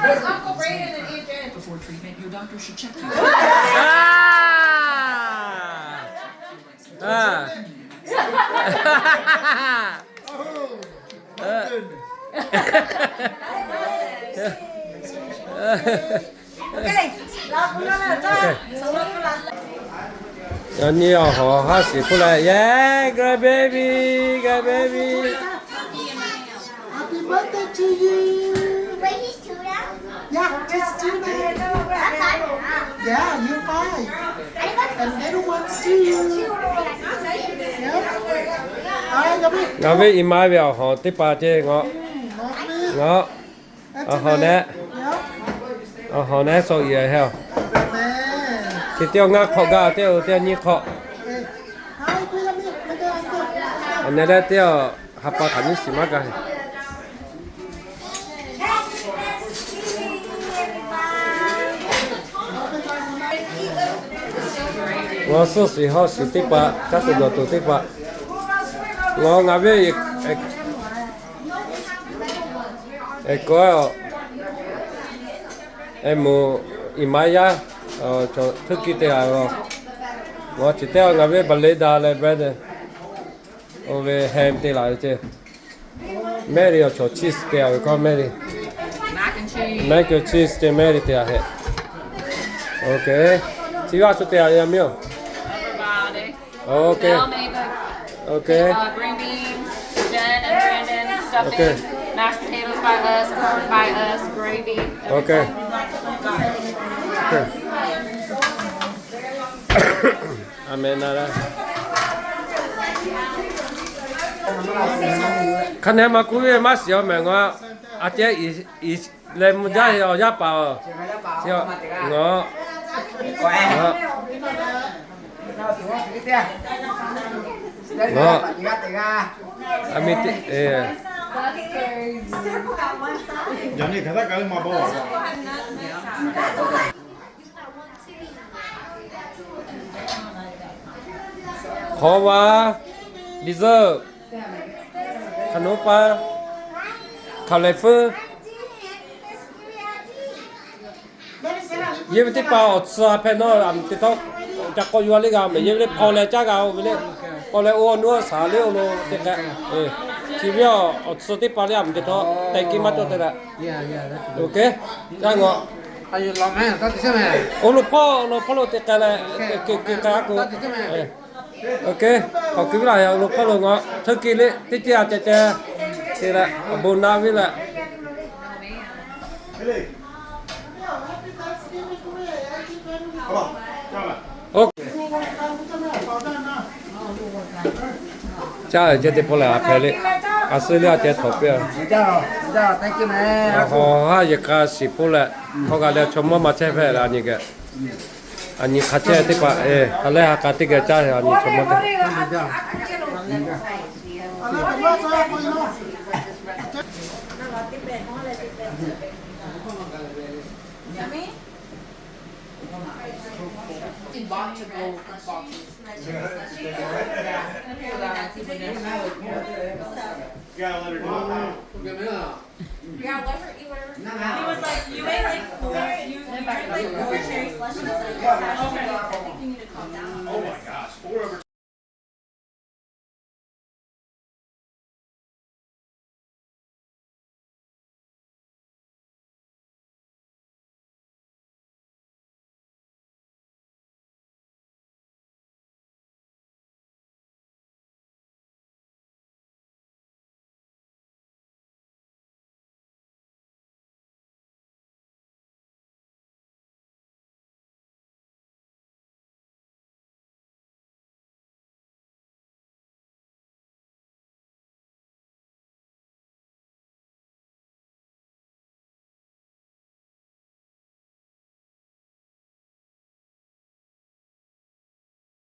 Where's Uncle Brayden and Aunt Jen? Before treatment, your doctor should check you. 언니 하시 풀라 yeah good baby good baby Happy birthday to you. Wait, he's two now? Yeah, just two now. I'm five. Yeah, you're five. And everyone's two. Yeah. Hi, Gabi. ngõ với im mai vào họ tiếp ba chứ ngõ Mommy. ngõ That's họ nè Yeah. họ nè soi gì heo Man. thì tiêu ngã khó gà tiêu tiêu như khó Hey. Hi, Gabi. Look at Uncle. anh này tiêu hấp bao thành như xí mắc cái ngõ số xí họ xí tiếp ba chắc sẽ được tụ tiếp ba ngõ ngã với có em mua imaya cho thức kỹ tế rồi ngõ chỉ theo ngã với ballet đà lại bread về ham tế lại chứ Mary cho cheese tế rồi con Mary Mac and cheese. mac and cheese tế Mary tế hết ok chỉ vào số tế là miêu Everybody. ok Mel made the ok green beans. Jen and Brandon stuffed Okay. in. Mashed potatoes by us. Corn by us. Gravy. ok ok amen nara khăn em mà cúi mắt xíu mẹ ngó à chế ý lên một giá thì giá bảo xíu ngó ngó ngó à mi Johnny, kada kali mau bawa. khó quá dessert khăn ốp pa khảo lệ phơ ये भी पाओ साफ है ना हम तो chắc có vô lý gạo mà như lấy lấy chắc gạo với lấy lấy ô nữa xả liêu luôn thế cái chỉ biết ở số tiếp bao nhiêu thì thôi tay kim mắt cho thế là ok ra ngọ Ayo, long man. Tati siya, man. ô lô po lô thế cái là cái của ok họ cứ lại lô po lô ngọ thức kỳ lấy tí chia chè thì là bồn na với là ok cha ở trên thế po là phải lấy Australia chế thổ bia Thank you, man. họ ha giờ cả sĩ po là họ cả là chôm mà chế phải là anh cái anh khát chế thì pa họ lấy hạt cái cái cha anh chôm mà Gotta let her do it. Yeah, let her eat whatever. He was like, you ate like four. You drank like four cherry slushies. I think you need to calm